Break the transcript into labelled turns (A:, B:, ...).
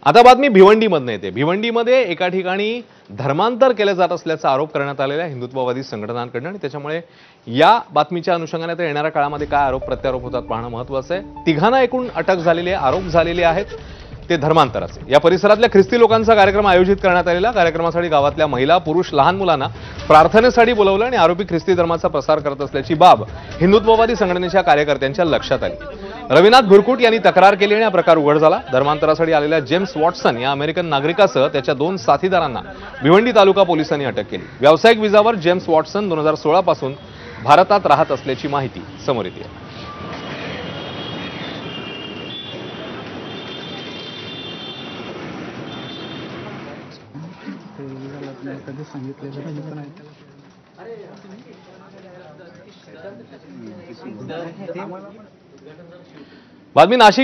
A: आता बातमी भिवंडीमधून येते। भिवंडीमध्ये एका ठिकाणी धर्मांतर केले जात असल्याचा आरोप करण्यात आलेला आहे हिंदुत्ववादी संघटनांकडून आणि त्याच्यामुळे या बातमीच्या अनुषंगाने तर येणाऱ्या काळामध्ये काय आरोप प्रत्यारोप होतात पाहणं महत्त्वाचं आहे। तिघांना एकूण अटक झालेली आहे, आरोप झालेले आहेत ते धर्मांतराचे। या परिसरातल्या ख्रिस्ती लोकांचा कार्यक्रम आयोजित करण्यात आलेला। कार्यक्रमासाठी गावातल्या महिला पुरुष लहान मुलांना प्रार्थनेसाठी बोलावलं आणि आरोपी ख्रिस्ती धर्माचा प्रसार करत असल्याची बाब हिंदुत्ववादी संघटनेच्या कार्यकर्त्यांच्या लक्षात आली। रविनाथ भुरकुट यांनी तक्रार केली आणि हा प्रकार उघड झाला। धर्मांतरासाठी आलेल्या जेम्स वॉटसन या अमेरिकन नागरिकासह त्याच्या 2 साथीदारांना भिवंडी तालुका पोलिसांनी अटक केली। व्यावसायिक विजावर जेम्स वॉटसन 2016 पासून भारतात राहत असल्याची माहिती समोर येते। बातमी नाशिक